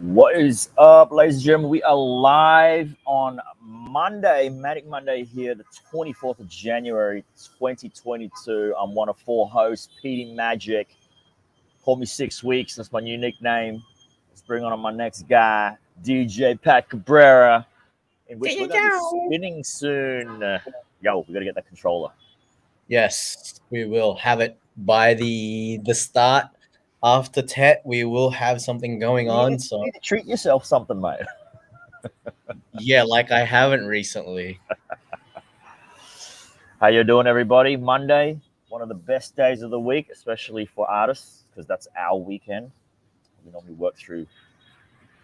What is up, ladies and gentlemen? We are live on Monday, Manic Monday here, the 24th of January, 2022. I'm one of four hosts, Petey Magic. Call me 6 weeks. That's my new nickname. Let's bring on my next guy, DJ Pat Cabrera, in which we're going to be spinning soon. Yo, we got to get that controller. Yes, we will have it by the start. After TET, we will have something going on. You So need to treat yourself something, mate. yeah, like I haven't recently. How you doing, everybody? Monday, one of the best days of the week, especially for artists, because that's our weekend. We normally work through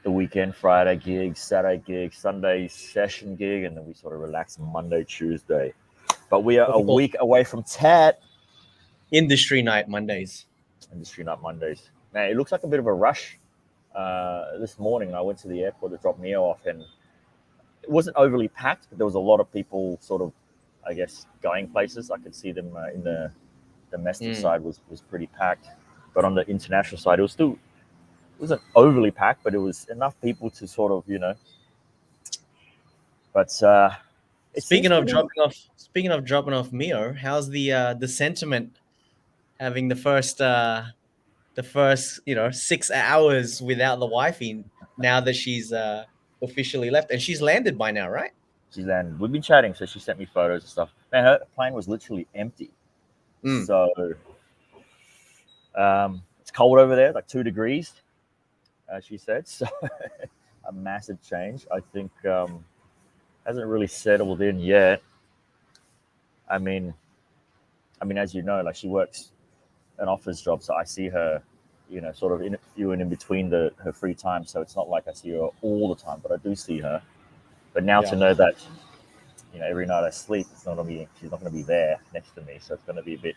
the weekend, Friday gig, Saturday gig, Sunday session gig, and then we sort of relax Monday, Tuesday. But we are a week away from TET. Industry night Mondays. Industry night Mondays. Man, it looks like a bit of a rush. This morning, I went to the airport to drop Neo off, and it wasn't overly packed, but there was a lot of people sort of, I guess, going places. I could see them in the domestic side was pretty packed, but on the international side, it wasn't overly packed, but it was enough people to sort of, But Speaking of dropping off Mio, how's the sentiment having the first 6 hours without the wifey now that she's officially left, and she's landed by now, right? She's landed. We've been chatting, so she sent me photos and stuff. Man, her plane was literally empty. So it's cold over there, like 2 degrees, she said. So a massive change. I think hasn't really settled in yet. I mean, as you know, like she works an office job, so I see her, sort of in in between her free time. So it's not like I see her all the time, but I do see her. But now to know that, every night I sleep, she's not gonna be there next to me, so it's gonna be a bit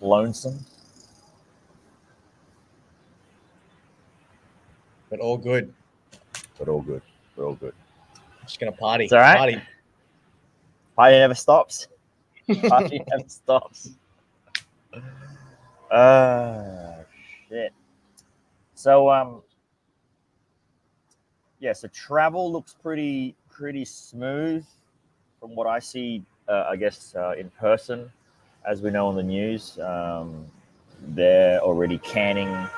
lonesome. But all good. But all good. We're all good. Just gonna party. It's all right. Party never stops. Party never stops. Shit. So so travel looks pretty smooth from what I see. I guess in person, as we know on the news, they're already canning.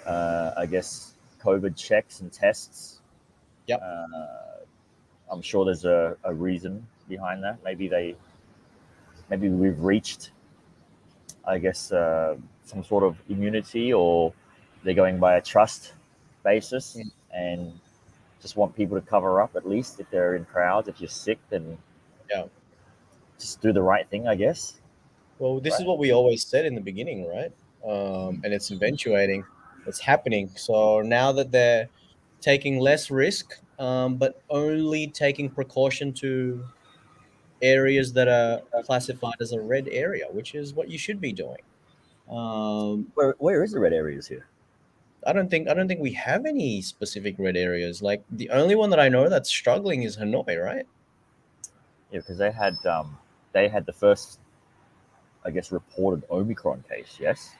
I guess COVID checks and tests. Yep. I'm sure there's a reason behind that. Maybe we've reached, I guess, some sort of immunity, or they're going by a trust basis and just want people to cover up, at least if they're in crowds. If you're sick, then just do the right thing, I guess. Well, this is what we always said in the beginning, right? And it's eventuating. It's happening. So now that they're taking less risk, but only taking precaution to areas that are classified as a red area, which is what you should be doing. Where is the red areas here? I don't think we have any specific red areas. Like the only one that I know that's struggling is Hanoi, right? Yeah, because they had the first, I guess, reported Omicron case. Yes.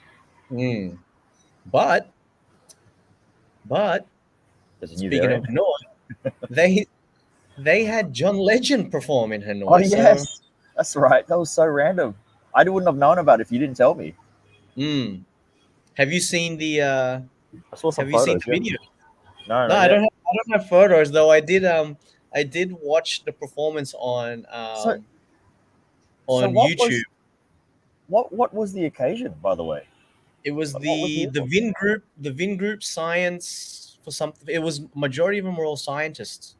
But speaking of Hanoi, they had John Legend perform in Hanoi. Oh yes, that's right. That was so random. I wouldn't have known about it if you didn't tell me. Have you seen the? I saw some have photos. You seen the video? No, I don't have photos though. I did watch the performance on YouTube. What was the occasion, by the way? It was the Vin Group Science for something. It was majority of them were all scientists.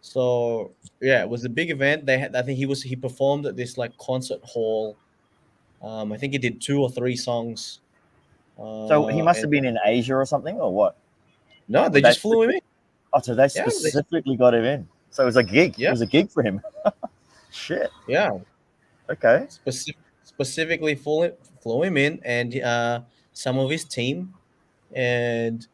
So yeah, it was a big event. I think he performed at this like concert hall. I think he did 2 or 3 songs. So he must have been in Asia or something, or what? No, they just flew him in. Oh, so they specifically got him in. So it was a gig. Yeah. It was a gig for him. Shit. Yeah. Okay. Specifically flew him in, and some of his team, and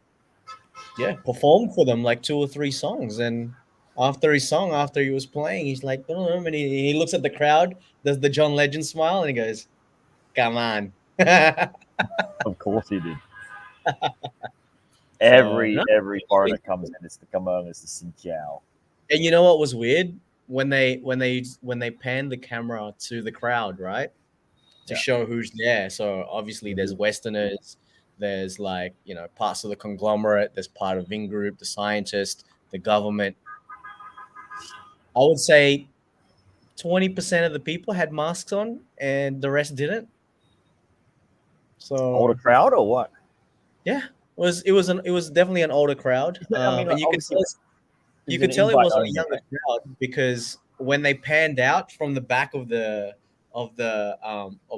performed for them like 2 or 3 songs. And after he was playing, he's like, and he looks at the crowd, does the John Legend smile, and he goes, "Come on, Of course he did. So Every no, every foreigner interesting. comes in, it's the come on, it's the Xin Jiao. And you know what was weird when they panned the camera to the crowd, right, to Yeah. show who's there. So obviously there's Mhm. Westerners, there's like parts of the conglomerate, there's part of Vingroup, the scientists, the government. I would say 20% of the people had masks on, and the rest didn't. Older So crowd or what? yeah, it was definitely an older crowd, I mean, like, and you could obviously, tell it's you an could tell it invite wasn't a only, younger right? crowd because when they panned out from the back of the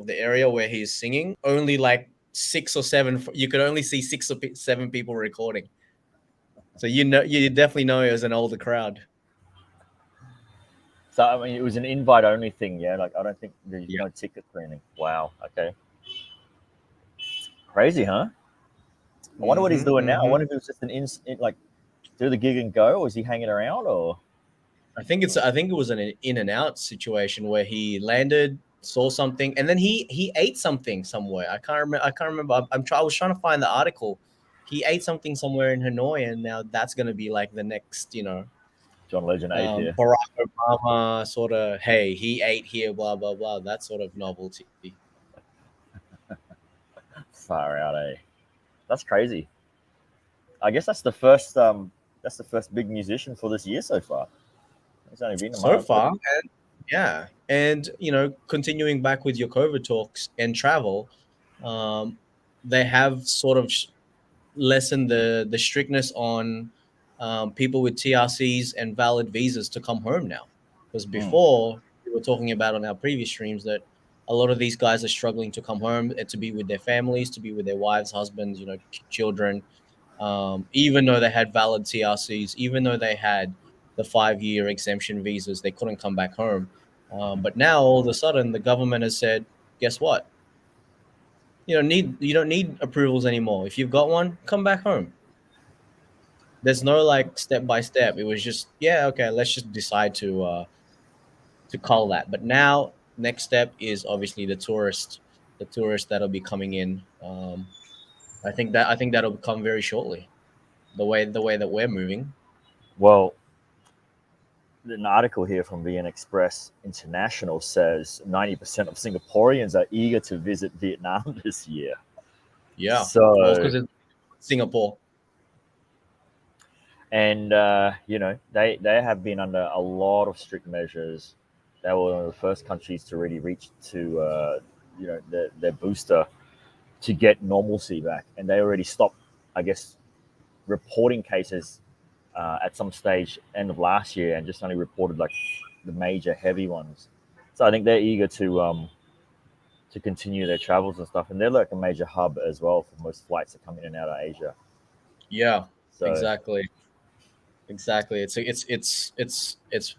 area where he's singing, only like six or seven. You could only see six or seven people recording. So you definitely know it was an older crowd. So I mean, it was an invite only thing, yeah. Like I don't think there's Yeah. no ticket or anything. Wow. Okay. Crazy, huh? I wonder what he's doing now. I Hmm. wonder if it was just like do the gig and go, or is he hanging around, or I think it was an in and out situation where he landed, saw something, and then he ate something somewhere. I can't remember. I was trying to find the article. He ate something somewhere in Hanoi, and now that's going to be like the next, John Legend ate here? Barack Obama sort of. Hey, he ate here, blah blah blah. That sort of novelty. Far out, eh? That's crazy. I guess that's the first big musician for this year so far. It's only been a So month. far, and yeah, and continuing back with your COVID talks and travel, um, they have sort of lessen the strictness on people with TRCs and valid visas to come home now. Because Mm. before we were talking about on our previous streams that a lot of these guys are struggling to come home and to be with their families, to be with their wives, husbands, children, even though they had valid TRCs, even though they had the 5-year exemption visas, they couldn't come back home. But now all of a sudden the government has said, guess what? You don't need approvals anymore. If you've got one, come back home. There's no like step by step. It was just, yeah, okay, let's just decide to call that. But now next step is obviously the tourists that'll be coming in. I think that'll come very shortly. The way that we're moving. Well, an article here from VN Express International says 90% of Singaporeans are eager to visit Vietnam this year. Yeah. Well, So, because it's Singapore. and they have been under a lot of strict measures. They were one of the first countries to really reach to their booster to get normalcy back, and they already stopped, I guess, reporting cases at some stage end of last year, and just only reported like the major heavy ones. So I think they're eager to continue their travels and stuff, and they're like a major hub as well for most flights that come in and out of Asia. Yeah, So exactly. Exactly. It's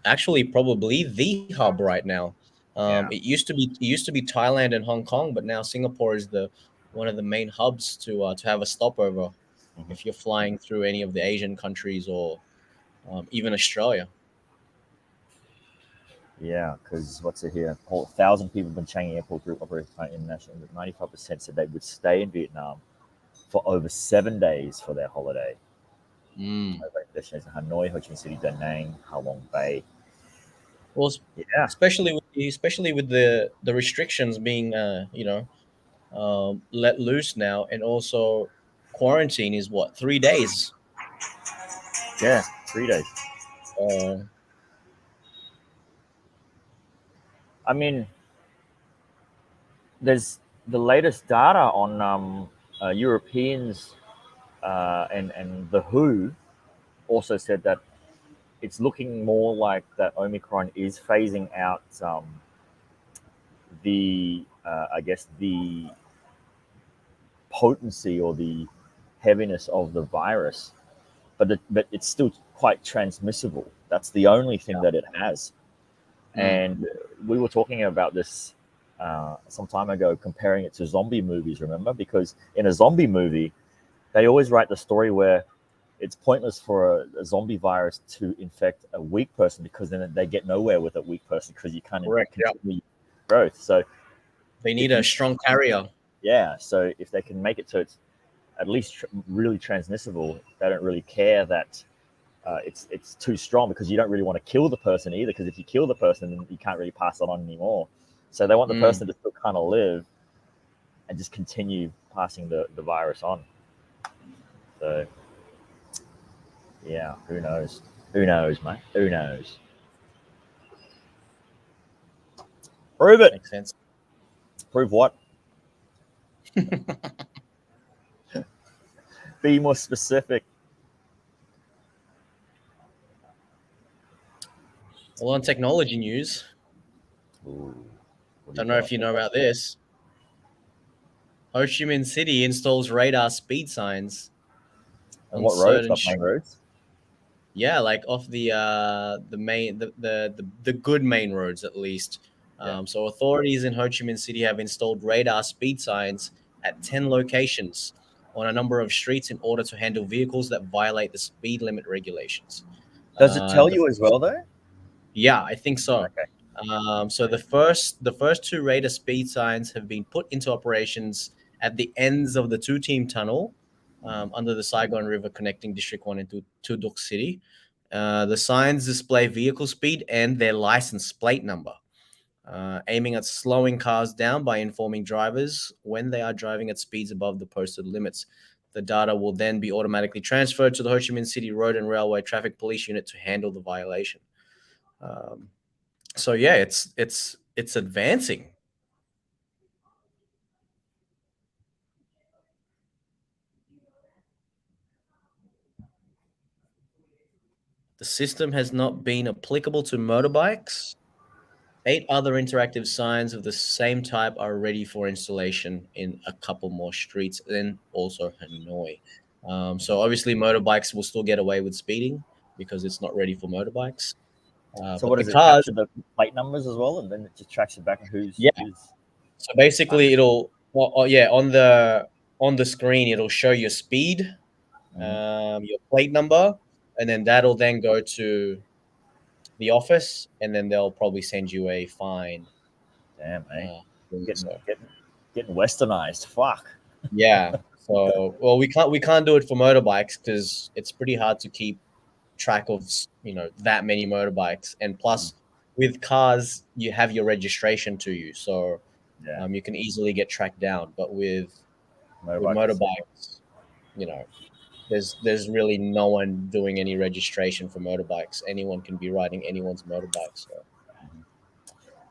actually probably the hub right now. yeah, It used to be Thailand and Hong Kong, but now Singapore is the one of the main hubs to have a stopover hmm, if you're flying through any of the Asian countries or even Australia. yeah, because what's it here? 1,000 people have been Changi Airport Group operating international. 95% said they would stay in Vietnam for over 7 days for their holiday. Mm. Over destinations Hanoi, Ho Chi Minh City, Da Nang, Halong Bay. Well, Yeah, especially with the restrictions being let loose now, and also quarantine is what 3 days. yeah, 3 days. Uh, I mean, there's the latest data on Europeans and the WHO also said that it's looking more like that Omicron is phasing out the I guess the potency or the heaviness of the virus, but it's still quite transmissible. That's the only thing that it has. mm, And we were talking about this some time ago, comparing it to zombie movies. Remember, because in a zombie movie, they always write the story where it's pointless for a zombie virus to infect a weak person because then they get nowhere with a weak person because you can't correct. Yeah. continue growth. So They need if a you strong carrier. Yeah, so if they can make it so it's at least really transmissible, they don't really care that it's too strong, because you don't really want to kill the person either. Because if you kill the person, then you can't really pass it on anymore. So they want the Mm. person to still kind of live and just continue passing the virus on. So yeah, who knows? Who knows, mate? Who knows? Prove it. Makes sense. Prove what? Be more specific. Well, on technology news, Ooh, what do you don't know got? if you know about this. Ho Chi Minh City installs radar speed signs And on what roads? certain Like main roads? yeah, like off the main the good main roads at least. Yeah. So authorities in Ho Chi Minh City have installed radar speed signs at 10 locations on a number of streets in order to handle vehicles that violate the speed limit regulations. Does it tell The you as well though? Yeah, I think so. Okay. So the first two radar speed signs have been put into operations at the ends of the two team tunnel under the Saigon River connecting District 1 and 2 to Duc City. The signs display vehicle speed and their license plate number, aiming at slowing cars down by informing drivers when they are driving at speeds above the posted limits. The data will then be automatically transferred to the Ho Chi Minh City Road and Railway Traffic Police Unit to handle the violation. Um, so yeah, it's advancing. The system has not been applicable to motorbikes. 8 other interactive signs of the same type are ready for installation in a couple more streets, and also Hanoi. So obviously, motorbikes will still get away with speeding because it's not ready for motorbikes. So But what the does it cars, capture the plate numbers as well, and then it just tracks it back on yeah. who's So basically, running? it'll yeah, on the screen it'll show your speed, Mm-hmm. your plate number, and then that'll then go to the office, and then they'll probably send you a fine. Damn, eh? Uh, Getting so getting getting westernized. Fuck. yeah, so well, we can't do it for motorbikes because it's pretty hard to keep track of that many motorbikes, and plus with cars you have your registration to you, so Yeah, you can easily get tracked down. But with motorbikes are separate. motorbikes, you know, there's really no one doing any registration for motorbikes. Anyone can be riding anyone's motorbike. So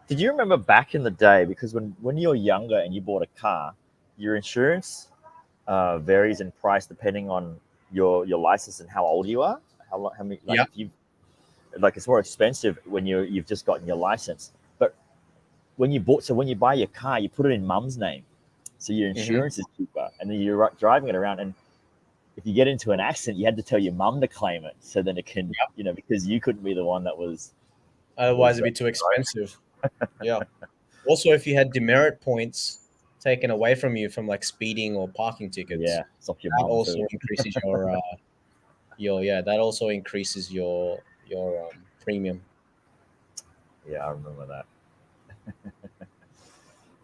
Did you remember back in the day? Because when you're younger and you bought a car, your insurance varies in price depending on your license and how old you are. How many, like yeah. if you, like, it's more expensive when you've just gotten your license. But when you buy your car, you put it in mum's name, so your Hmm. insurance is cheaper, and then you're driving it around. And if you get into an accident, you had to tell your mum to claim it, so then it can, Yeah. because you couldn't be the one that Otherwise, was it'd be too driving. expensive. Yeah. Also, if you had demerit points taken away from you from like speeding or parking tickets, Yeah, it's off your that mum also too. increases your yeah, that also increases your premium. Yeah, I remember that.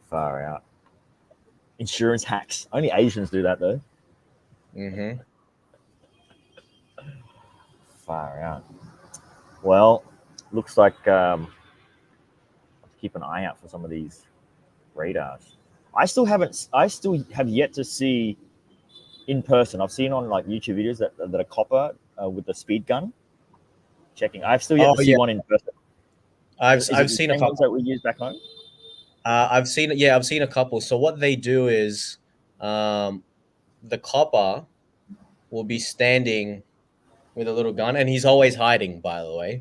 Far out. Insurance hacks. Only Asians do that though. Hmm. Far out. Well, looks like have to keep an eye out for some of these radars. I still have yet to see in person. I've seen on like YouTube videos that are copper with the speed gun checking. I've still yet Oh to see yeah, one in person. I've Is it I've the seen a same ones couple. that we use back home? I've seen a couple. So what they do is, um, the copper will be standing with a little gun, and he's always hiding, by the way.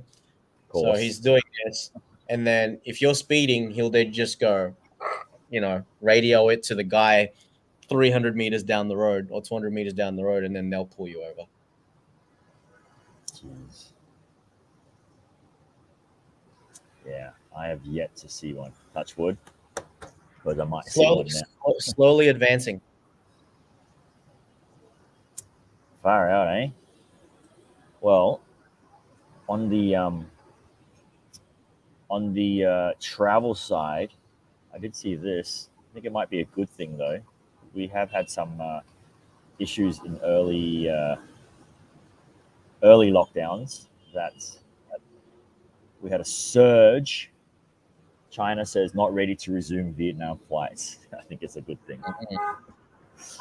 Of So course. he's doing this, and then if you're speeding, he'll then just go, radio it to the guy 300 meters down the road or 200 meters down the road, and then they'll pull you over. Jeez. Yeah, I have yet to see one. Touch wood, but I might see Slowly, one now. slowly advancing. Far out, eh? Well, on the travel side, I did see this. I think it might be a good thing though. we have had some issues in early lockdowns. That we had a surge. China says not ready to resume Vietnam flights. I think it's a good thing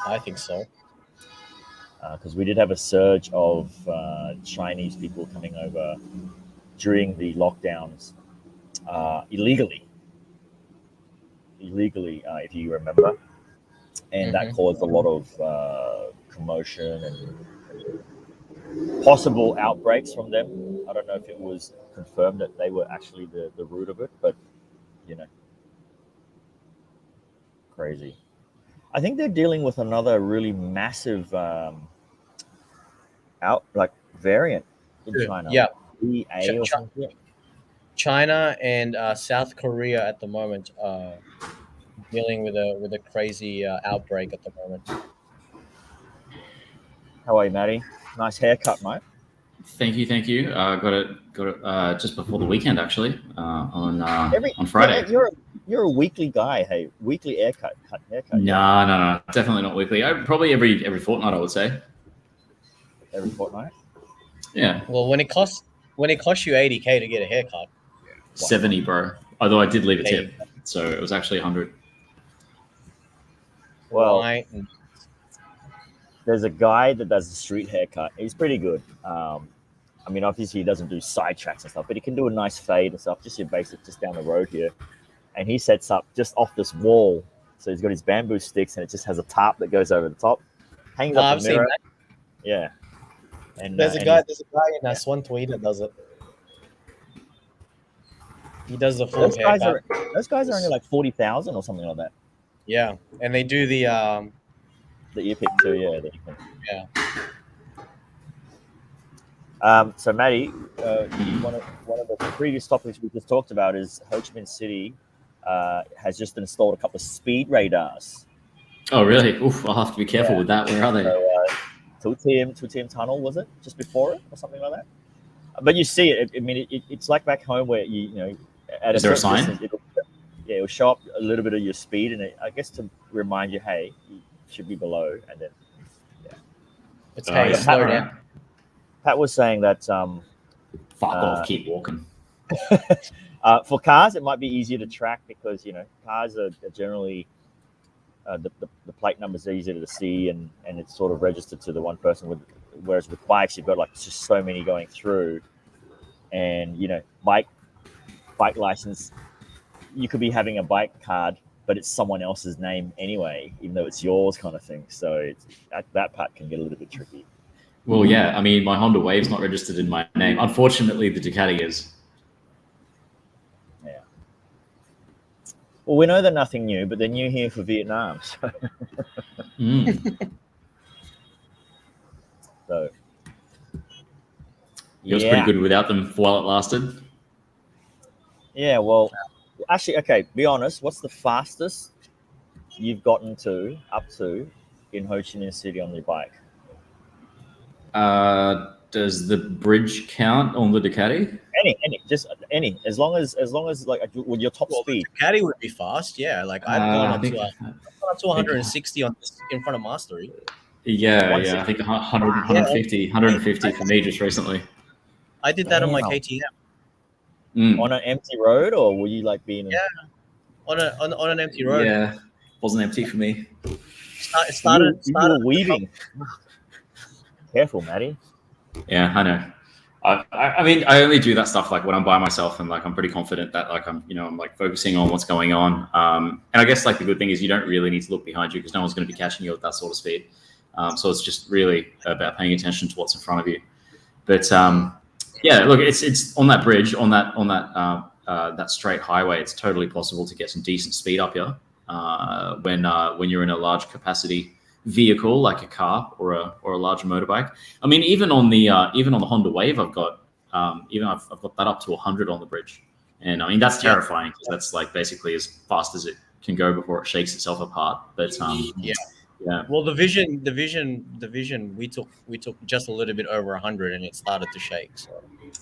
I think so. because we did have a surge of Chinese people coming over during the lockdowns illegally, if you remember, and that caused a lot of commotion and possible outbreaks from them. I don't know if it was confirmed that they were actually the root of it, but you know, crazy. I think they're dealing with another really massive variant in China, Yeah. EA or something. China and South Korea at the moment are dealing with a crazy outbreak at the moment. How are you, Matty? Nice haircut, mate. Thank you. Got it just before the weekend, actually, on Friday. You're a weekly guy. Hey, weekly haircut. No, definitely not weekly. Probably every fortnight, I would say. Every fortnight. Yeah. Well, when it costs you $80K to get a haircut, 70, bro. Although I did leave a tip, so it was actually 100. Well, right. There's a guy that does a street haircut. He's pretty good. I mean, obviously he doesn't do side tracks and stuff, but he can do a nice fade and stuff. Just your basic, just down the road here. And he sets up just off this wall. So he's got his bamboo sticks, and it just has a tarp that goes over the top. Hangs up the mirror. Yeah. And there's a guy in Swan Tweed that does it. He does the full haircut. Those guys are only like 40,000 or something like that. Yeah, and they do the ear pick too. Yeah. So, Matty, one of the previous topics we just talked about is Ho Chi Minh City has just installed a couple of speed radars. Oh, really? Oof, I'll have to be careful with that. Where are they? So, Tiem Tunnel, was it? Just before it or something like that? But you see it. I mean, it's like back home where you know. Is there a sign? It'll show up a little bit of your speed, and I guess to remind you, hey, you should be below, and then it's slow down. Pat was saying that fuck off, keep walking. For cars, it might be easier to track because cars are generally the plate numbers are easier to see, and it's sort of registered to the one person. Whereas with bikes, you've got like just so many going through, and bike license. You could be having a bike card, but it's someone else's name anyway, even though it's yours, kind of thing. So that part can get a little bit tricky. Well, yeah. I mean, my Honda Wave's not registered in my name. Unfortunately, the Ducati is. Yeah. Well, we know they're nothing new, but they're new here for Vietnam. So, so it was pretty good without them while it lasted. Yeah, well, actually, okay, be honest. What's the fastest you've gotten up to in Ho Chi Minh City on your bike? Does the bridge count on the Ducati? Any. As long as like with your top speed. Ducati would be fast. Yeah, like I've gone up to 160 on this in front of Mastery. Yeah. I think 150 for me just recently. I did that on my KTM. On an empty road, or were you like being? Yeah, on an empty road. Yeah, wasn't empty for me. It started weaving. Careful, Matty. Yeah, I know. I mean, I only do that stuff like when I'm by myself and like I'm pretty confident that like I'm like focusing on what's going on. And I guess like the good thing is you don't really need to look behind you because no one's going to be catching you at that sort of speed. So it's just really about paying attention to what's in front of you. But yeah, look, it's on that bridge, on that straight highway. It's totally possible to get some decent speed up here when you're in a large capacity vehicle like a car or a larger motorbike. I mean, even on the Honda Wave, I've got that up to 100 on the bridge, and I mean that's terrifying because that's like basically as fast as it can go before it shakes itself apart. But yeah. Well, the vision we took just a little bit over 100 and it started to shake. So.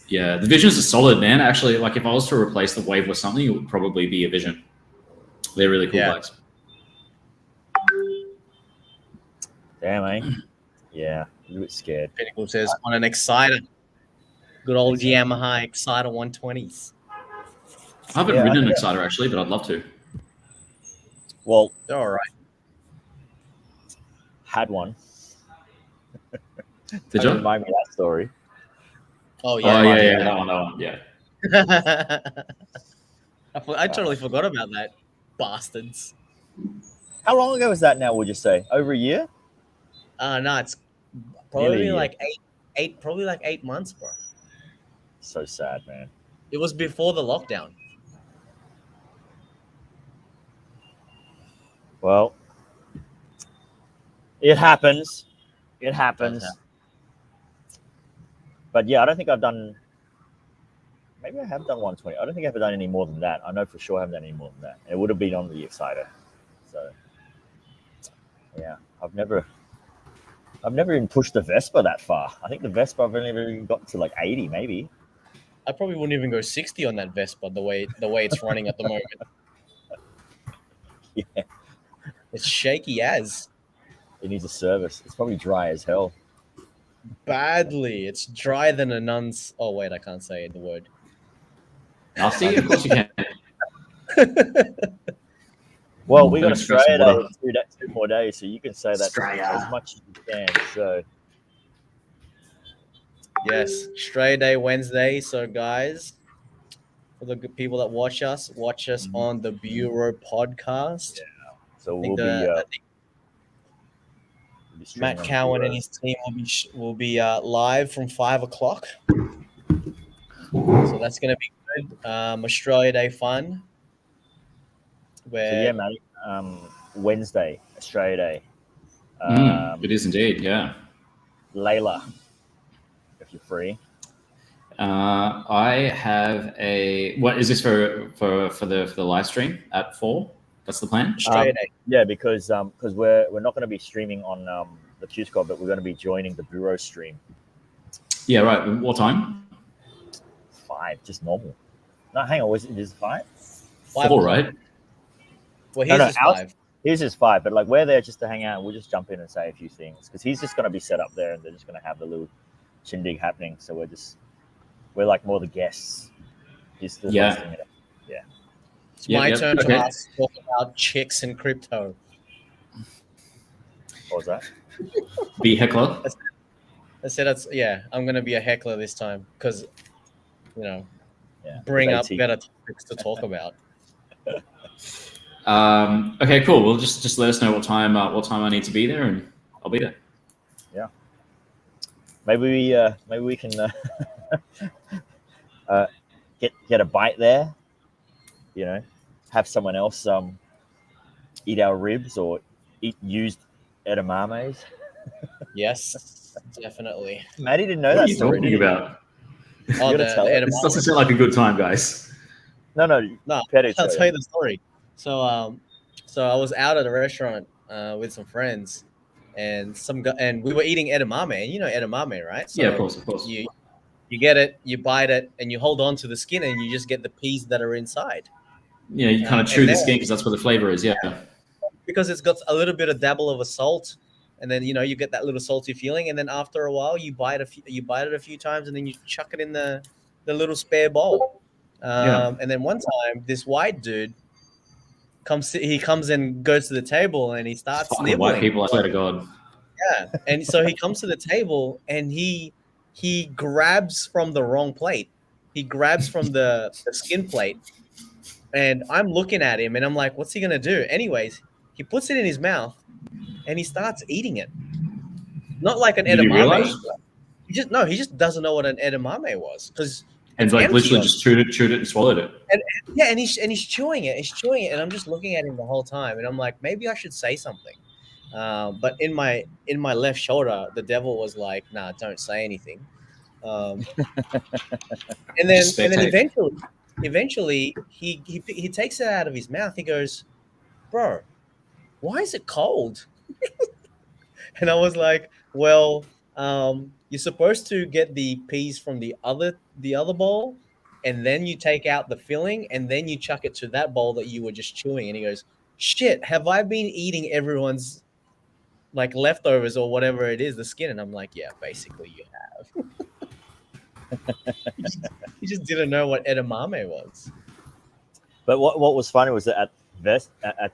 Yeah, the Visions are solid, man. Actually, like if I was to replace the Wave with something, it would probably be a Vision. They're really cool bikes. Damn, eh? Yeah, a little bit scared. Pinnacle says on an Exciter. Good old Yamaha Exciter 120s. I haven't Yeah, ridden an Exciter actually, but I'd love to. Well, They're all right. had one. Did Don't you? remind me of that story. Oh Oh yeah, yeah, that one, yeah. I totally forgot about that. Bastards. How long ago was that now, would you say? Over a year? No, it's Nearly a probably year. like probably like 8 months, bro. So sad, man. It was before the lockdown. Well, it happens. It happens. happen. But yeah, I don't think I've done. Maybe I have done 120. I don't think I've ever done any more than that. I know for sure I haven't done any more than that. It would have been on the Exciter. So yeah, I've never even pushed the Vespa that far. I think the Vespa I've only ever got to like 80, maybe. I probably wouldn't even go 60 on that Vespa the way it's running at the moment. Yeah, It's shaky as it needs a service. It's probably dry as hell. badly. It's drier than a nun's. Oh wait, I can't say the word. I'll see. Of course you can. Well, we got Don't stress Australia water. Day in 2 more days, so you can say that Australia. as much as you can. So Yes, Stray Day Wednesday. So guys, for the good people that watch us on the Bureau podcast. so I we'll think be. I think We'll be streaming Matt on Cowan and Bureau. his team will be live from 5 o'clock. So that's going to be good. Australia Day fun. Where So yeah, man. Wednesday, Australia Day. It is indeed, yeah. Layla, if you're free. I have a. What is this for the live stream at 4? That's the plan. Australia Day. Yeah, because we're not going to be streaming on the Q Squad, but we're going to be joining the Bureau stream. Yeah, right. What time? 5, just normal. No, hang on, it is 5? 4, right? Well, No, here's no, 5. His is 5, but like we're there just to hang out. We'll just jump in and say a few things because he's just going to be set up there, and they're just going to have the little shindig happening. So we're like more the guests. He's still hosting it. Yeah. It's my turn to okay. talk about chicks and crypto. What was that? Be heckler. I said I'm going to be a heckler this time because, Yeah. bring with up AT. better topics to talk about. Okay, cool. Well, just let us know what time I need to be there, and I'll be there. Maybe we can get a bite there. You know, have someone else eat our ribs or eat used edamames. Yes, definitely. Maddie didn't know What that are you story. talking did he? about? Oh, You the gotta tell it. This doesn't sound like a good time, guys. No, No, Petty I'll tell tell you the story. So I was out at a restaurant with some friends, and and we were eating edamame, and you know edamame, right? So Yeah, of course. you get it, you bite it, and you hold on to the skin, and you just get the peas that are inside. Yeah, you kind of And chew the then- skin because that's where the flavor is. Yeah. because it's got a little bit of dabble of a salt, and then you get that little salty feeling, and then after a while you bite it a few times, and then you chuck it in the little spare bowl. And then one time this white dude comes and goes to the table, and he starts Fucking nibbling. white people, I swear to God. Yeah, and so he comes to the table, and he grabs from the wrong plate. He grabs from the skin plate, and I'm looking at him, and I'm like, "What's he gonna do?" Anyways, he puts it in his mouth, and he starts eating it. Not like an Did you edamame. realize? He just doesn't know what an edamame was because And like literally just chewed it and swallowed it. and he's chewing it. He's chewing it, and I'm just looking at him the whole time, and I'm like, maybe I should say something. But in my left shoulder, the devil was like, "Nah, don't say anything." And then Just spectate. eventually he takes it out of his mouth. He goes, "Bro, why is it cold?" And I was like, "Well, you're supposed to get the peas from the other bowl, and then you take out the filling, and then you chuck it to that bowl that you were just chewing." And he goes, "Shit, have I been eating everyone's like leftovers or whatever it is, the skin, and I'm like, yeah, basically you have. He just didn't know what edamame was. But what was funny was that at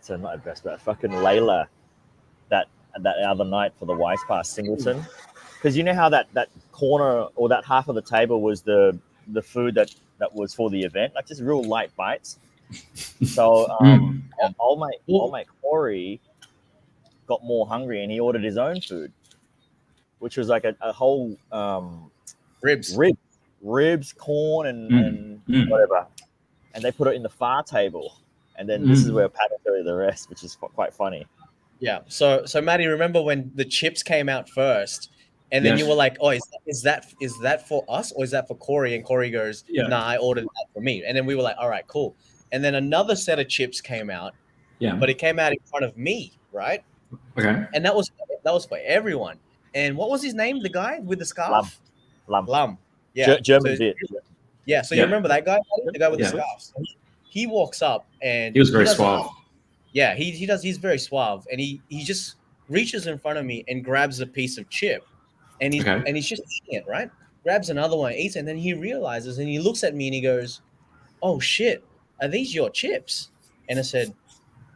not at Vest, but at fucking Layla that that other night for the Weiss Pass Singleton, because you know how that corner or that half of the table was the food that was for the event, like just real light bites. So old mate Corey got more hungry and he ordered his own food, which was like a whole Ribs. ribs, corn, and whatever, and they put it in the far table, and then this is where Pat will tell you the rest, which is quite funny. Yeah. So Maddie, remember when the chips came out first, and then you were like, "Oh, is that for us or is that for Corey?" And Corey goes, "Nah, I ordered that for me." And then we were like, "All right, cool." And then another set of chips came out, but it came out in front of me, right? Okay. And that was for everyone. And what was his name? The guy with the scarf? Lum. Yeah. German so, beer. Yeah. So you remember that guy? The guy with the scarf. So he walks up and he was very suave. Yeah, he does. He's very suave, and he just reaches in front of me and grabs a piece of chip, and he's just eating it, right? Grabs another one, eats it, and then he realizes, and he looks at me and he goes, "Oh shit, are these your chips?" And I said,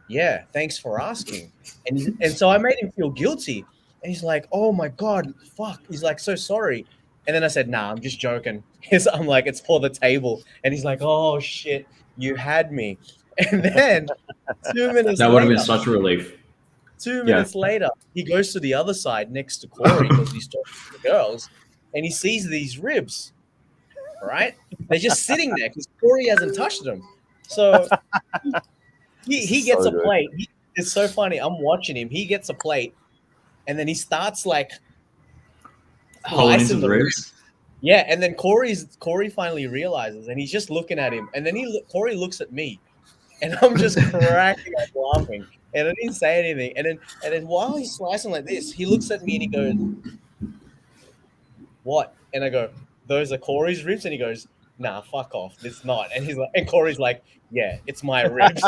"Yeah, thanks for asking." And so I made him feel guilty, and he's like, "Oh my god, fuck!" He's like, "So sorry." And then I said, "Nah, I'm just joking." I'm like, "It's for the table," and he's like, "Oh shit, you had me." And then 2 minutes that would have later, been such a relief. 2 minutes later, he goes to the other side next to Corey because he's talking to the girls, and he sees these ribs, right? They're just sitting there because Corey hasn't touched them. So he gets a plate. It's so funny. I'm watching him. He gets a plate, and then he starts like slicing the ribs. Yeah, and then Corey finally realizes, and he's just looking at him, and then Corey looks at me. And I'm just cracking up laughing. And I didn't say anything. And then while he's slicing like this, he looks at me and he goes, "What?" And I go, "Those are Corey's ribs." And he goes, "Nah, fuck off. It's not." And he's like, and Corey's like, "Yeah, it's my ribs."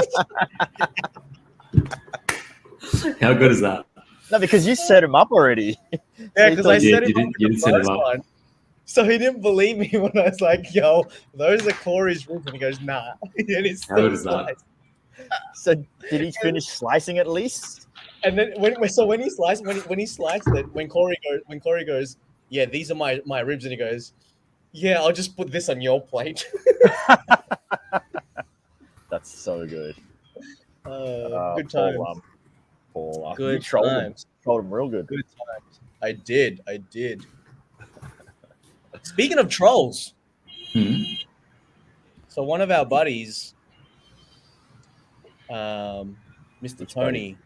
How good is that? No, because you set him up already. Yeah, because I set him up you the did set him first up. one. So he didn't believe me when I was like, "Yo, those are Corey's ribs." And he goes, "Nah." And he's How good is that? So did he finish slicing at least? And then when he sliced it, when Corey goes, "Yeah, these are my ribs," and he goes, "Yeah, I'll just put this on your plate." That's so good. Good times. Paul, Good you trolled times. Trolled him real good. Good times. I did. Speaking of trolls, so one of our buddies, Mr. Tony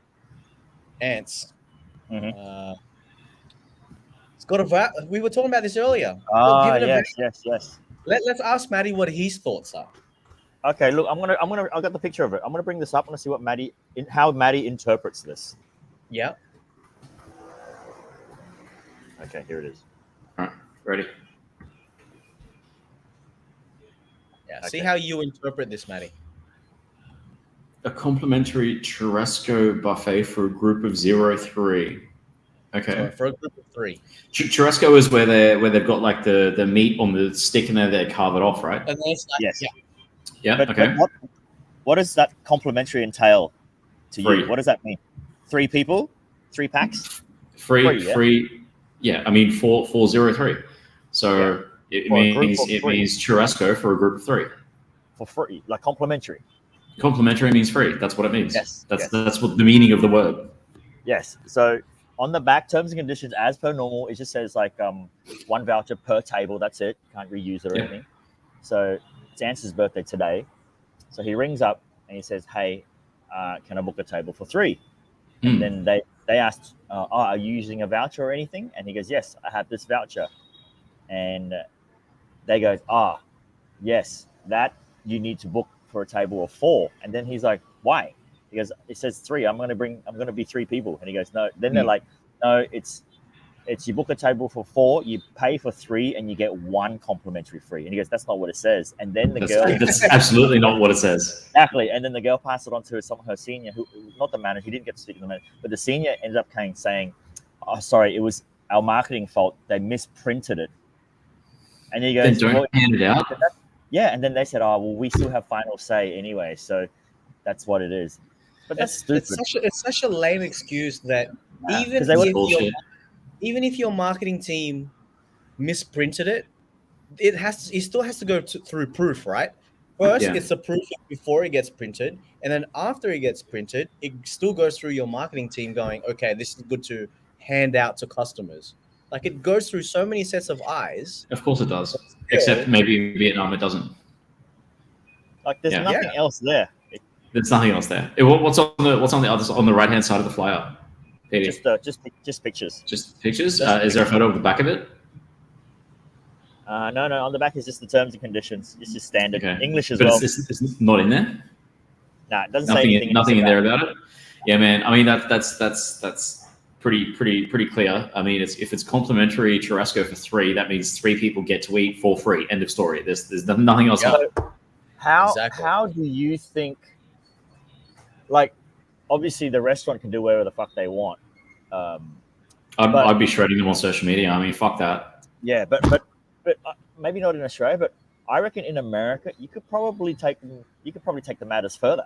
Ants, he's got a we were talking about this earlier. Yes. Let's ask Maddie what his thoughts are. Okay, look, I've got the picture of it. I'm gonna bring this up. I want to see what how Maddie interprets this. Yeah. Okay, here it is. All right, ready? Yeah. Okay. See how you interpret this, Maddie. A complimentary churrasco buffet for a group of 03. Okay. So for a group of 3. Churrasco is where they've got like the meat on the stick and then they carve it off, right? And it's like, yes. Yeah. But, okay. But what does that complimentary entail to 3. you? What does that mean? 3 people? 3 packs? Free. Yeah. I mean 403. So it means churrasco for a group of 3. For free, like complimentary. Complimentary means free. That's what it means. Yes. That's what the meaning of the word. Yes. So on the back, terms and conditions as per normal, it just says like 1 voucher per table. That's it. Can't reuse it or anything. So it's Ans's birthday today. So he rings up and he says, "Hey, can I book a table for 3?" And then they asked, "Are you using a voucher or anything?" And he goes, "Yes, I have this voucher." And they go, "Yes, that you need to book for a table of 4." And then he's like, "Why?" He goes, "It says 3. I'm going to be 3 people." And he goes, "No." Then they're like, "No, it's It's you book a table for 4, you pay for 3, and you get 1 complimentary free. And he goes, that's not what it says. And then the girl, That's absolutely not what it says. exactly. And then the girl passed it on to her senior, who not the manager. He didn't get to speak to the manager, but the senior ended up saying, "Oh, sorry, it was our marketing fault. They misprinted it." And he Then goes, don't hand it out. yeah. And then they said, "Oh, well, we still have final say anyway, so that's what it is." But that's stupid. It's such a lame excuse that even 'cause they were if bullshit. even if your marketing team misprinted it, it still has to go through proof, right? First, Yeah. it's a proof before it gets printed, and then after it gets printed, it still goes through your marketing team going, okay, this is good to hand out to customers. Like it goes through so many sets of eyes. Of course it does. Except maybe in Vietnam it doesn't. Like there's Yeah. nothing else there. There's nothing else there. What's on the right hand side of the flyer? Petey? Just pictures. Just pictures. Is there a photo of the back of it? No. On the back is just the terms and conditions. It's just standard Okay. English as But well. it's not in there. No, it doesn't say Nothing. anything. Nothing in there about it. Yeah, man. I mean that's pretty clear. I mean, if it's complimentary churrasco for 3, that means 3 people get to eat for free. End of story. There's nothing else. Yeah. How do you think? Like, obviously, the restaurant can do whatever the fuck they want. I'd be shredding them on social media. I mean, fuck that. Yeah, but maybe not in Australia, but I reckon in America you could probably take the matters further.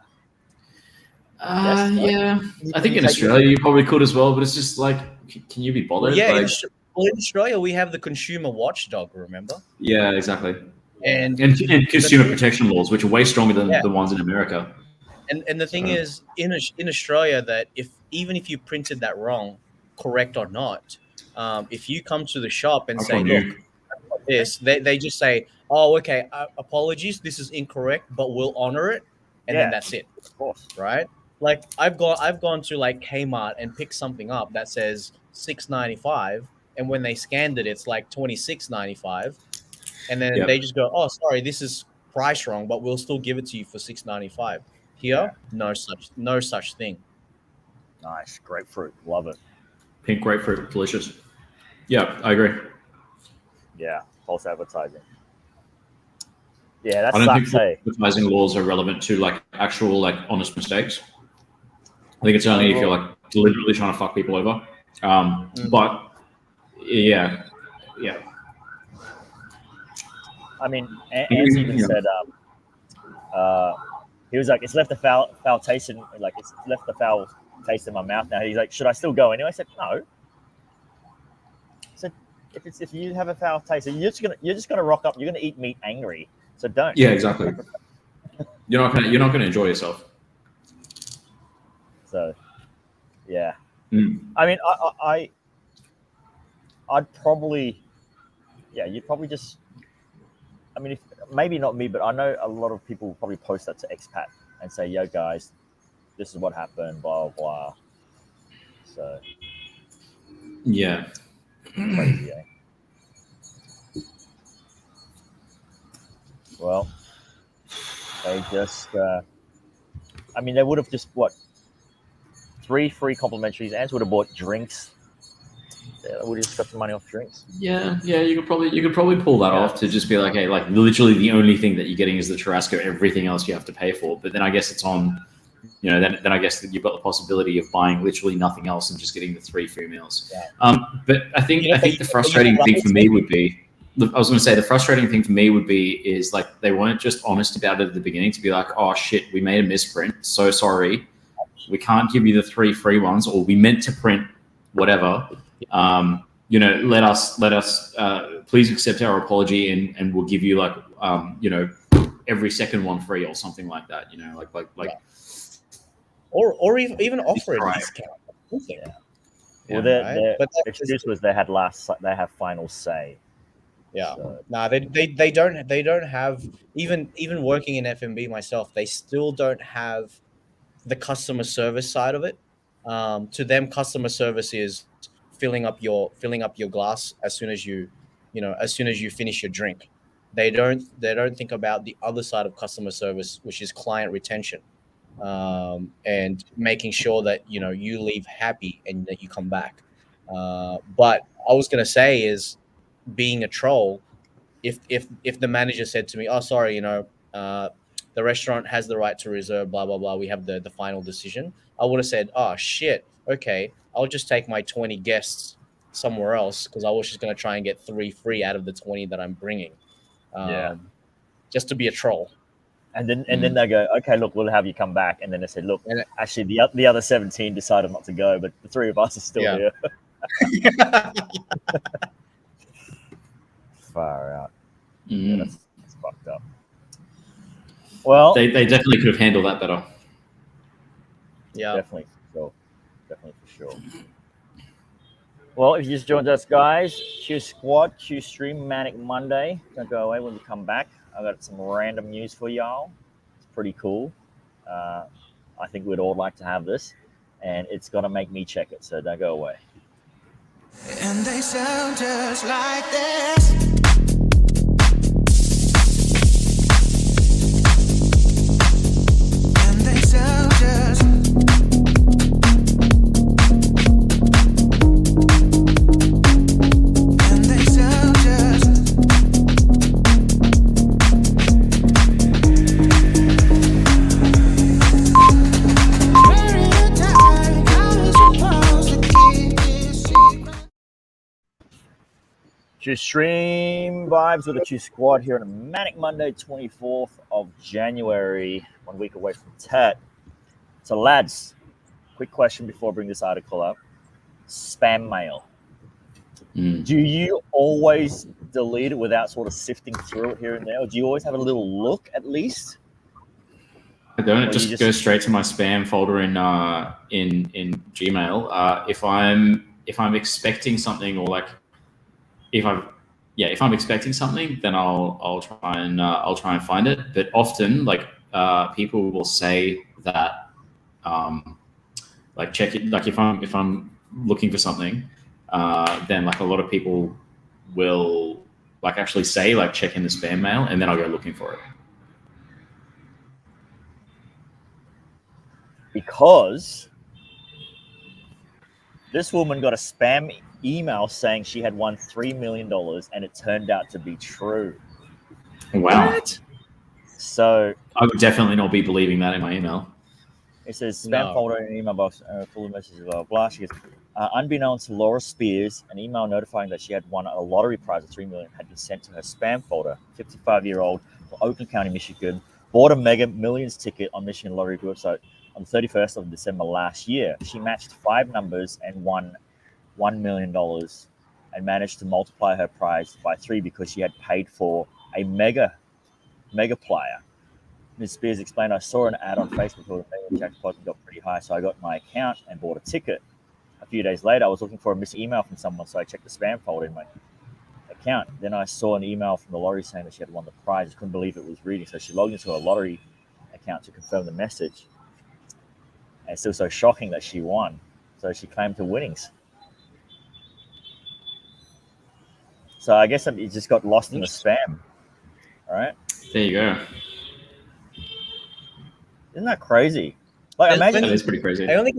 Yeah. I think in Australia you probably could as well, but it's just like, can you be bothered? Yeah, Like, in Australia we have the consumer watchdog, remember? yeah, exactly. And consumer protection laws, which are way stronger than the ones in America. And the thing is, in Australia, that even if you printed that wrong, correct or not, if you come to the shop and say, look, this, they just say, oh, okay, apologies, this is incorrect, but we'll honor it, and then that's it. Of course, right? Like I've gone to like Kmart and picked something up that says $6.95, and when they scanned it, it's like $26.95, and then they just go, oh, sorry, this is price wrong, but we'll still give it to you for $6.95. Here, no such thing. Nice, grapefruit, love it. Pink grapefruit, delicious. Yeah, I agree. Yeah, false advertising. Yeah, that's I don't sucks. think advertising laws are relevant to like actual like honest mistakes. I think it's only if you're like deliberately trying to fuck people over. But yeah. I mean, Ants even said, he was like, it's left a foul taste in, like, it's left a foul taste in my mouth now. He's like, should I still go anyway? I said, no. I said, if you have a foul taste, you're just gonna rock up. You're gonna eat meat angry. So don't. Yeah, exactly. You're not gonna enjoy yourself. So, yeah. I mean, I'd probably, you'd probably just. I mean, maybe not me, but I know a lot of people will probably post that to expat and say, "Yo, guys, this is what happened." Blah blah blah. So. Yeah. Crazy, eh? Well, they just. I mean, they would have just 3 free complimentaries. Ants would have bought drinks. They would have just got some money off drinks. Yeah. You could probably pull that off to just be like, hey, like literally the only thing that you're getting is the churrasco. Everything else you have to pay for. But then I guess it's on. Then I guess that you've got the possibility of buying literally nothing else and just getting the 3 free meals. Yeah. But I think the frustrating thing for me would be. I was going to say the frustrating thing for me would be is like they weren't just honest about it at the beginning to be like, oh shit, we made a misprint. So sorry, we can't give you the 3 free ones, or we meant to print whatever. Let us please accept our apology and we'll give you like every second one free or something like that. Or even offer a discount. Well, their excuse was they have final say. Yeah. So. No, they don't have even working in F&B myself, they still don't have the customer service side of it. To them, customer service is filling up your glass as soon as you finish your drink. They don't think about the other side of customer service, which is client retention, and making sure that you leave happy and that you come back. But I was gonna say is being a troll. If the manager said to me, "Oh, sorry, the restaurant has the right to reserve, blah blah blah. We have the final decision," I would have said, "Oh shit, okay, I'll just take my 20 guests somewhere else because I was just gonna try and get 3 free out of the 20 that I'm bringing, Yeah. just to be a troll." And then they go, okay, look, we'll have you come back. And then they said, look, And actually the other 17 decided not to go, but the 3 of us are still Yeah. here. Far out. Yeah, that's fucked up. Well, They definitely could have handled that better. yeah. definitely for sure. Well, if you just joined us, guys, Q Squad, Q Stream, Manic Monday. Don't go away when we come back. I've got some random news for y'all. It's pretty cool. I think we'd all like to have this, and it's gonna make me check it. So don't go away. And they sound just like this. And they sound just. And they sound just. Very tight, how is supposed to keep this secret? Q Stream vibes with the Q Squad here on a Manic Monday, 24th of January, 1 week away from TET. So, lads, quick question before I bring this article up. Spam mail. Do you always delete it without sort of sifting through it here and there? Or do you always have a little look at least? I don't. Or It just you goes straight to my spam folder in Gmail. If I'm expecting something, or like if I'm expecting something, then I'll try and find it. But often, like people will say that like check it. Like if I'm looking for something, then like a lot of people will like actually say like check in the spam mail, and then I'll go looking for it. Because this woman got a spam email saying she had won $3 million, and it turned out to be true. Wow. What? So I would definitely not be believing that in my email. it says spam No. folder in email box full of messages, blah, blah, blah. She goes, unbeknownst to Laura Spears, an email notifying that she had won a lottery prize of $3 million had been sent to her spam folder. 55-year-old from Oakland County, Michigan, bought a Mega Millions ticket on Michigan Lottery website on the 31st of December last year. She matched 5 numbers and won $1 million and managed to multiply her prize by 3 because she had paid for a mega player. Ms. Spears explained, I saw an ad on Facebook called a Million Jackpot and got pretty high, so I got my account and bought a ticket. A few days later, I was looking for a missed email from someone, so I checked the spam folder in my account. Then I saw an email from the lottery saying that she had won the prize. I couldn't believe it was reading, so she logged into her lottery account to confirm the message. And it's still so shocking that she won. So she claimed her winnings. So I guess it just got lost in the spam. All right. There you go. Isn't that crazy? Like, imagine. That is pretty crazy. I only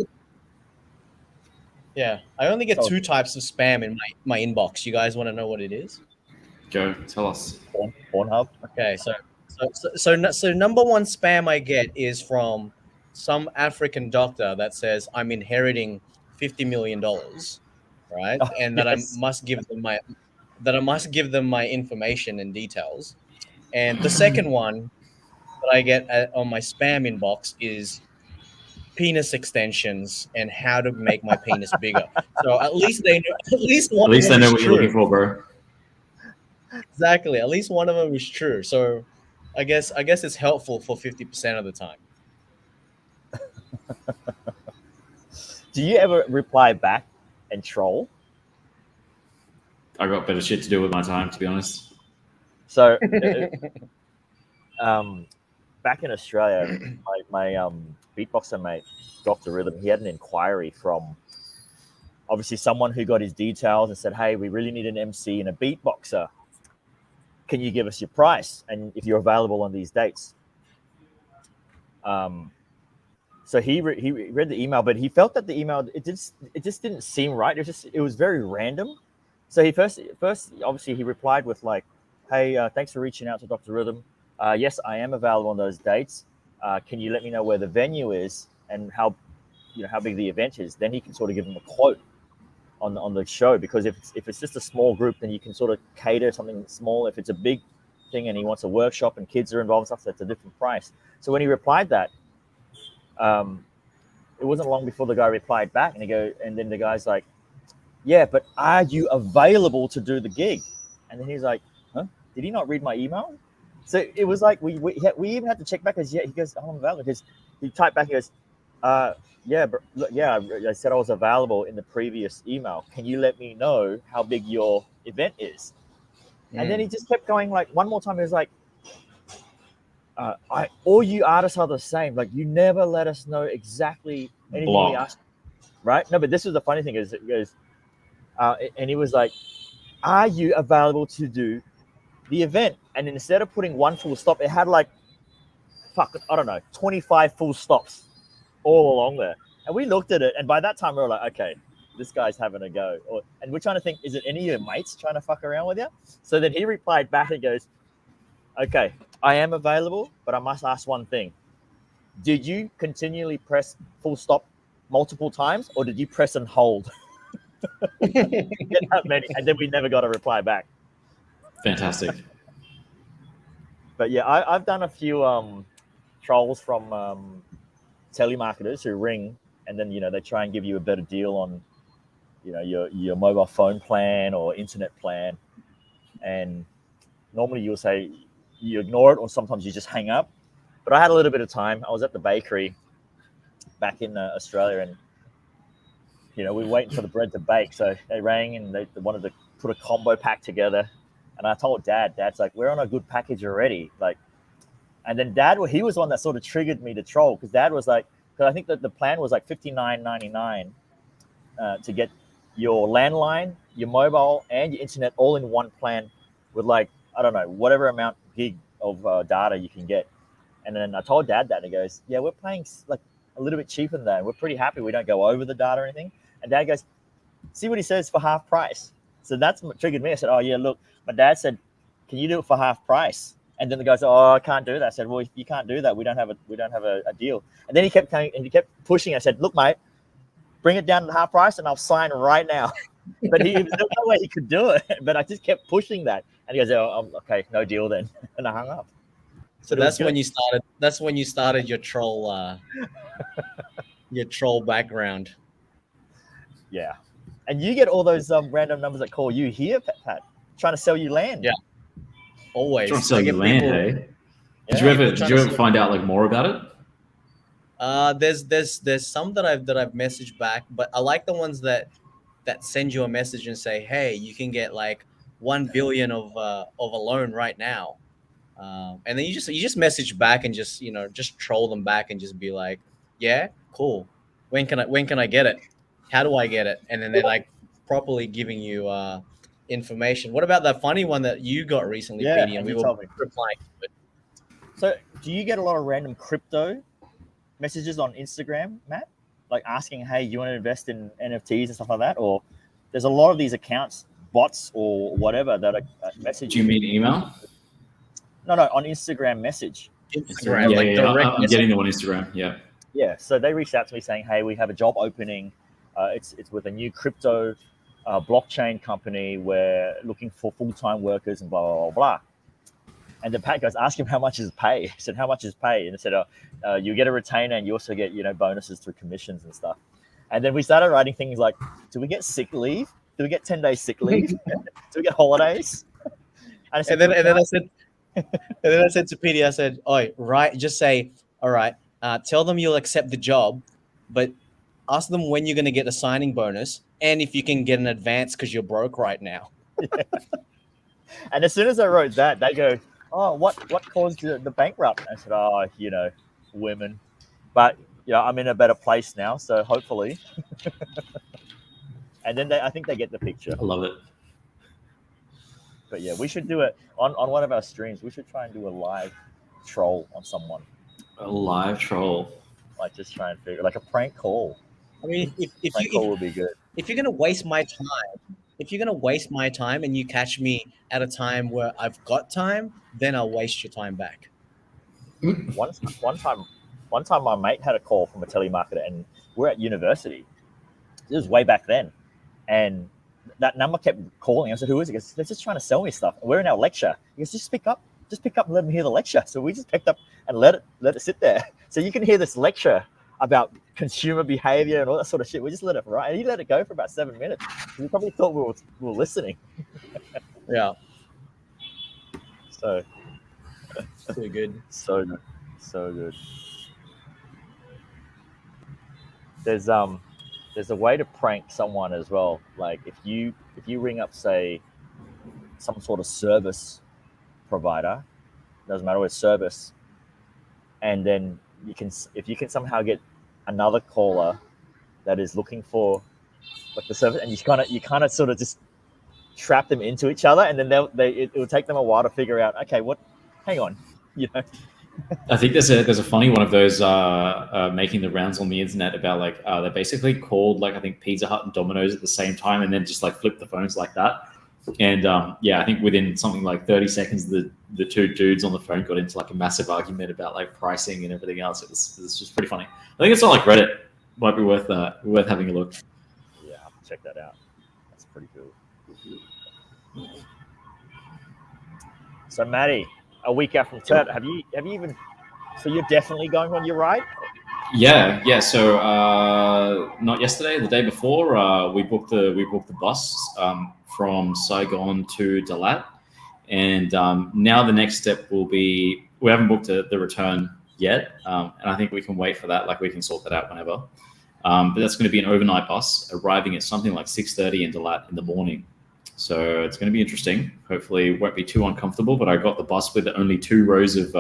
get So- 2 types of spam in my inbox. You guys want to know what it is? Go tell us. Pornhub. Okay, so number 1 spam I get is from some African doctor that says I'm inheriting $50 million, right? Oh, and that yes. I must give them my information and details. And the second one that I get on my spam inbox is penis extensions and how to make my penis bigger. So at least they know. At least one. At least of I them know is what you're true. looking for, bro. Exactly. At least one of them is true. So I guess it's helpful for 50% of the time. Do you ever reply back and troll? I got better shit to do with my time, to be honest. So, back in Australia, my beatboxer mate, Dr. Rhythm, he had an inquiry from obviously someone who got his details and said, hey, we really need an MC and a beatboxer. Can you give us your price? And if you're available on these dates. So he read the email, but he felt that the email it just didn't seem right. It was very random. So he first obviously he replied with like, "Hey, thanks for reaching out to Dr. Rhythm. Yes, I am available on those dates. Can you let me know where the venue is and how big the event is?" Then he can sort of give him a quote on the show, because if it's just a small group, then you can sort of cater something small. If it's a big thing and he wants a workshop and kids are involved and stuff, so it's a different price. So when he replied that, it wasn't long before the guy replied back, and then the guy's like, "Yeah, but are you available to do the gig?" And then he's like, "Huh? Did he not read my email?" So it was like we even had to check back, because he goes, "Oh, I'm available." Because he typed back, he goes, "Yeah, but yeah, I said I was available in the previous email. Can you let me know how big your event is?" And then he just kept going, like one more time. He was like, all you artists are the same. Like, you never let us know exactly anything we ask, right? No, but this is the funny thing is, it goes, and he was like, "Are you available to do the event?" And instead of putting one full stop, it had like, I don't know, 25 full stops all along there. And we looked at it, and by that time we were like, okay, this guy's having a go. And we're trying to think, is it any of your mates trying to fuck around with you? So then he replied back and goes, "Okay, I am available, but I must ask one thing. Did you continually press full stop multiple times, or did you press and hold?" That many, and then we never got a reply back. Fantastic. But yeah, I've done a few trolls from telemarketers who ring, and then they try and give you a better deal on your mobile phone plan or internet plan, and normally you'll say you ignore it, or sometimes you just hang up. But I had a little bit of time. I was at the bakery back in Australia, and we were waiting for the bread to bake. So they rang and they wanted to put a combo pack together. And I told Dad's like, "We're on a good package already." Like, and then Dad, he was the one that sort of triggered me to troll, because Dad was like, because I think that the plan was like $59.99 to get your landline, your mobile, and your internet all in one plan with, like, I don't know, whatever amount gig of data you can get. And then I told Dad that, and he goes, "Yeah, we're paying like a little bit cheaper than that. And we're pretty happy. We don't go over the data or anything." And Dad goes, "See what he says for half price." So that's what triggered me. I said, "Oh yeah, look, my dad said, can you do it for half price?" And then the guy said, "Oh, I can't do that." I said, "Well, if you can't do that, we don't have a deal." And then he kept coming, and he kept pushing. I said, "Look, mate, bring it down to half price, and I'll sign right now." But there was no way he could do it. But I just kept pushing that, and he goes, "Oh, okay, no deal then," and I hung up. So that's when you started. That's when you started your troll, your troll background. Yeah, and you get all those random numbers that call you here, Pat, trying to sell you land. Yeah, always. Trying to sell you land, hey? Yeah. Did you ever find out like more about it? There's some that I've messaged back, but I like the ones that send you a message and say, "Hey, you can get like 1 billion of a loan right now," and then you just message back and just troll them back and just be like, "Yeah, cool. When can I get it? How do I get it?" And then they're like properly giving you information. What about that funny one that you got recently, Yeah, Petey, and you we were told me. replying to it? So, do you get a lot of random crypto messages on Instagram, Matt? Like asking, "Hey, you want to invest in NFTs and stuff like that?" Or there's a lot of these accounts, bots or whatever, that are messaging. Do you mean email? No, on Instagram message. Instagram, like direct. I'm getting them on Instagram. Yeah. Yeah, so they reached out to me saying, "Hey, we have a job opening. It's with a new crypto blockchain company. We're looking for full-time workers and blah, blah, blah, blah." And the Pat goes, "Ask him how much is pay." I said, "How much is pay?" And I said, "You get a retainer, and you also get bonuses through commissions and stuff." And then we started writing things like, "Do we get sick leave? Do we get 10 days sick leave? Do we get holidays?" And then I said to Petey, I said, "Oh, right, just say, all right, tell them you'll accept the job, but ask them when you're going to get the signing bonus and if you can get an advance because you're broke right now." Yeah. And as soon as I wrote that, they go, "Oh, what caused the bankrupt?" I said, "Oh, women." But I'm in a better place now, so hopefully. And then I think they get the picture. I love it. But yeah, we should do it on one of our streams. We should try and do a live troll on someone. A live troll. Like just try and figure like a prank call. I mean, Prank call would be good. if you're gonna waste my time, if you're gonna waste my time and you catch me at a time where I've got time, then I'll waste your time back. One time my mate had a call from a telemarketer, and we're at university. This was way back then, and that number kept calling. I said, "Who is it?" He goes, "They're just trying to sell me stuff. We're in our lecture." He goes, "Just pick up and let them hear the lecture." So we just picked up and let it sit there. So you can hear this lecture about consumer behavior and all that sort of shit. We just let it run, and he let it go for about 7 minutes. We probably thought we were listening. Yeah, So too good. so good. There's a way to prank someone as well. Like if you ring up, say, some sort of service provider, doesn't matter what service, and then if you can somehow get another caller that is looking for like the service, and you kind of sort of just trap them into each other, and then it will take them a while to figure out, okay, hang on, you know. I think there's a funny one of those making the rounds on the internet about like they basically called like I think Pizza Hut and Domino's at the same time, and then just like flipped the phones like that. And yeah, I think within something like 30 seconds, the two dudes on the phone got into like a massive argument about like pricing and everything else. It was just pretty funny. I think it's on like Reddit. Might be worth having a look. Yeah, I'll have to check that out. That's pretty cool. So, Maddie, a week out from Tet, have you even? So you're definitely going on your ride? Yeah. So not yesterday, the day before, we booked the bus from Saigon to Dalat, and now the next step will be we haven't booked the return yet, and I think we can wait for that. Like we can sort that out whenever. But that's going to be an overnight bus arriving at something like 6:30 in Dalat in the morning. So it's going to be interesting. Hopefully it won't be too uncomfortable, but I got the bus with only 2 rows of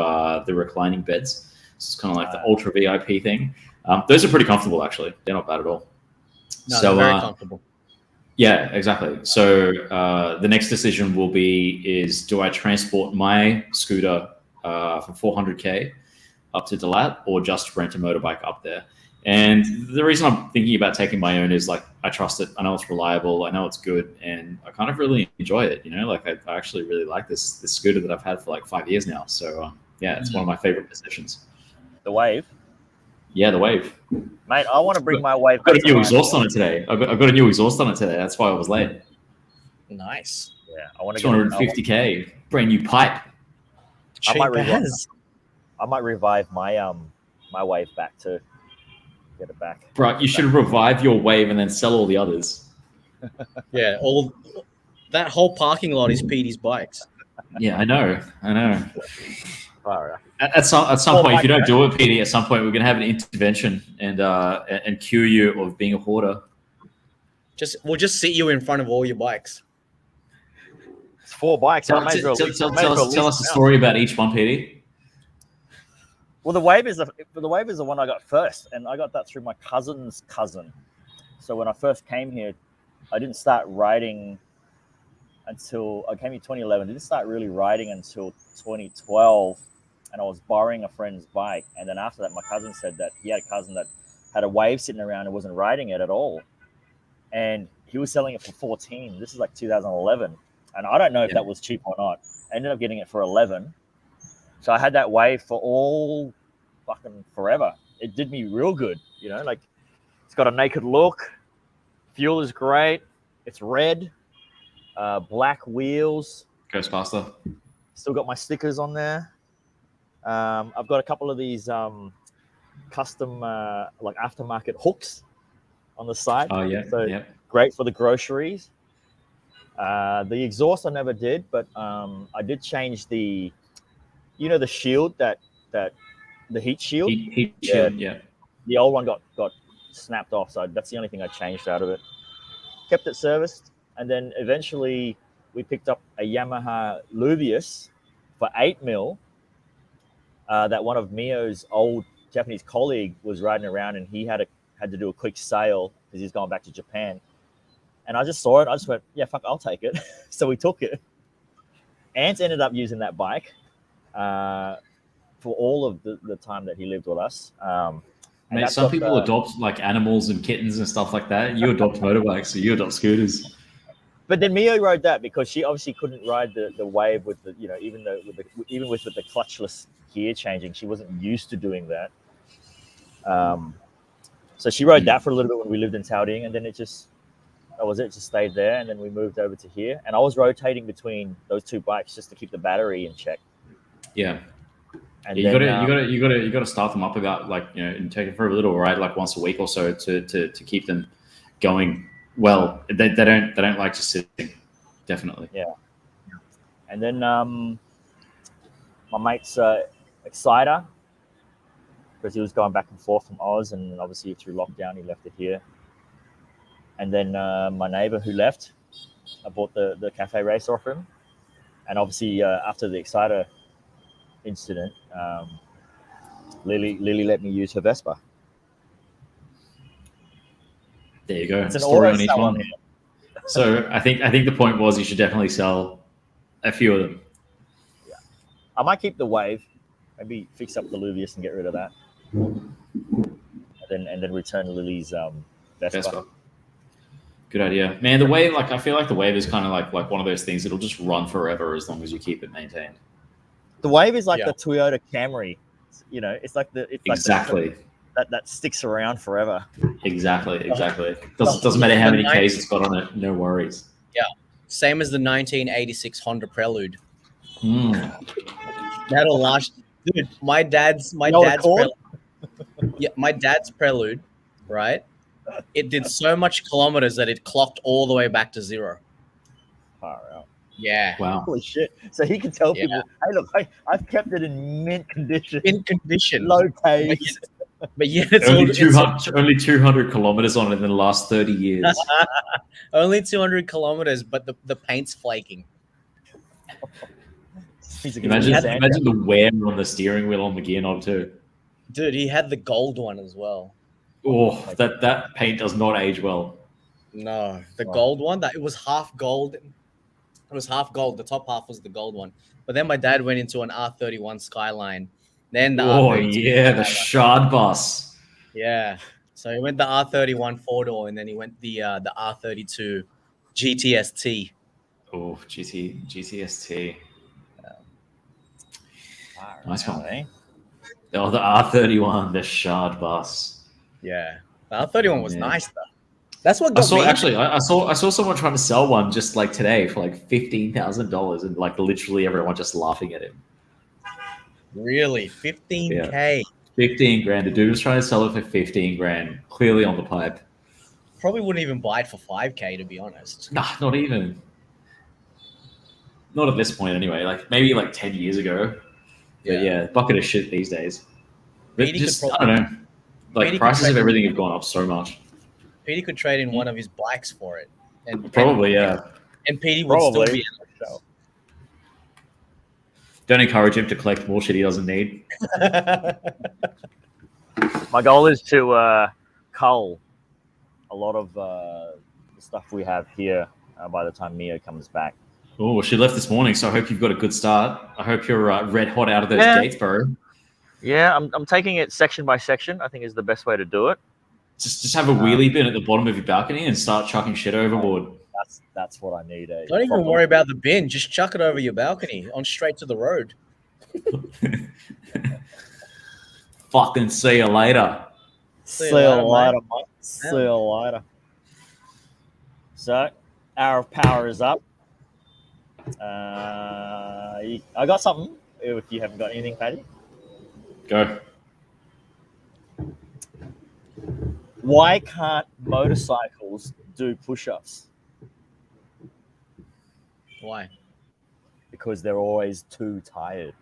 the reclining beds. So it's kind of like the ultra VIP thing. Those are pretty comfortable, actually. They're not bad at all. No, they're very comfortable. Yeah, exactly. So the next decision will be is do I transport my scooter for 400K up to Dalat or just rent a motorbike up there? And the reason I'm thinking about taking my own is like I trust it. I know it's reliable. I know it's good, and I kind of really enjoy it. You know, like I actually really like this scooter that I've had for like 5 years now. So yeah, it's one of my favorite possessions. The Wave. Yeah, the Wave. Mate, I want to bring my Wave. I got a new exhaust on it today. I got a new exhaust on it today. That's why I was late. Nice. Yeah, I want to 250K, brand new pipe. I might revive my my Wave back too. Get it back. Bro, you should revive your Wave and then sell all the others. Yeah, that whole parking lot is Petey's bikes. Yeah, I know. Far out. At some point, if you don't do it, Petey, at some point we're gonna have an intervention and cue you of being a hoarder. We'll just sit you in front of all your bikes. It's 4 bikes. Tell us a story about each one, Petey. Well, the Wave is the one I got first, and I got that through my cousin's cousin. So when I first came here, I didn't start riding until I came in 2011. I didn't start really riding until 2012, and I was borrowing a friend's bike. And then after that, my cousin said that he had a cousin that had a Wave sitting around and wasn't riding it at all, and he was selling it for 14. This is like 2011, and I don't know if that was cheap or not. I ended up getting it for 11. So I had that Wave for all fucking forever. It did me real good, you know. Like it's got a naked look, fuel is great, it's red, black wheels. Ghostbuster. Still got my stickers on there. I've got a couple of these custom like aftermarket hooks on the side. Oh yeah, so great for the groceries. The exhaust I never did, but I did change the. You know the shield that the heat shield. Heat shield, yeah. The old one got snapped off, so that's the only thing I changed out of it. Kept it serviced, and then eventually we picked up a Yamaha Luvius for 8 mil. That one of Mio's old Japanese colleague was riding around, and he had to do a quick sale because he's going back to Japan. And I just saw it. I just went, yeah, fuck, I'll take it. So we took it. Ant ended up using that bike for all of the time that he lived with us. And Mate, that's some what people adopt like animals and kittens and stuff like that. You adopt motorbikes, so you adopt scooters. But then Mio rode that because she obviously couldn't ride the wave with the, even though even with the clutchless gear changing, she wasn't used to doing that. So she rode that for a little bit when we lived in Taoding, and then that was it. Just stayed there, and then we moved over to here. And I was rotating between those two bikes just to keep the battery in check. Yeah. And Yeah, then, you gotta start them up about and take it for a little ride like once a week or so to keep them going well. They don't like just sitting. Definitely. Yeah. And then my mate's Exciter, because he was going back and forth from Oz, and obviously through lockdown he left it here. And then my neighbor who left, I bought the cafe race off him, and obviously after the Exciter incident, Lily let me use her Vespa. There you go. It's an Story auto on each sell one. on here. So I think the point was you should definitely sell a few of them. Yeah, I might keep the Wave, maybe fix up the Luvius and get rid of that, and then return Lily's Vespa. Good idea, man. The Wave, I feel like the Wave is kind of like one of those things. It'll just run forever as long as you keep it maintained. The Wave is like the Toyota Camry. It's like exactly that sticks around forever. Exactly. Doesn't matter how many Ks it's got on it. No worries. Yeah, same as the 1986 Honda Prelude. Mm. That'll last, dude. My dad's Prelude. Yeah, my dad's Prelude, right? It did so much kilometers that it clocked all the way back to 0. Far out. Yeah. Wow. Holy shit! So he can tell people, "Hey, look, I've kept it in mint condition, low Ks." But yeah, it's only 200 kilometers on it in the last 30 years. Only 200 kilometers, but the paint's flaking. Imagine the wear on the steering wheel on the gear knob too. Dude, he had the gold one as well. Oh, that paint does not age well. No, the gold one, it was half gold. It was half gold. The top half was the gold one. But then my dad went into an R31 Skyline. Then the R32 the shard bus. Yeah. So he went the R31 4-door, and then he went the R32 GTST. Oh, GTST. Nice one. Eh? Oh, the R31, the shard bus. Yeah, the R31 was nice though. That's what got me. Actually, I saw someone trying to sell one just like today for like $15,000, and like literally everyone just laughing at him. Really, 15K. Yeah. 15 grand. The dude was trying to sell it for 15 grand. Clearly on the pipe. Probably wouldn't even buy it for 5K, to be honest. Nah, not even. Not at this point, anyway. Like maybe like 10 years ago. But yeah, bucket of shit these days. But just, I don't know. Like prices of everything have gone up so much. Petey could trade in one of his bikes for it. And probably, yeah. And Petey would still be in the show. Don't encourage him to collect more shit he doesn't need. My goal is to cull a lot of the stuff we have here by the time Mio comes back. Oh, she left this morning, so I hope you've got a good start. I hope you're red hot out of those gates, bro. Yeah, I'm taking it section by section. I think is the best way to do it. Just have a wheelie bin at the bottom of your balcony and start chucking shit overboard. That's what I need. Don't even worry about the bin. Just chuck it over your balcony on straight to the road. Fucking see you later. See you later, mate. See you later. So, hour of power is up. I got something. If you haven't got anything, Paddy. Go. Why can't motorcycles do push-ups? Why? Because they're always too tired.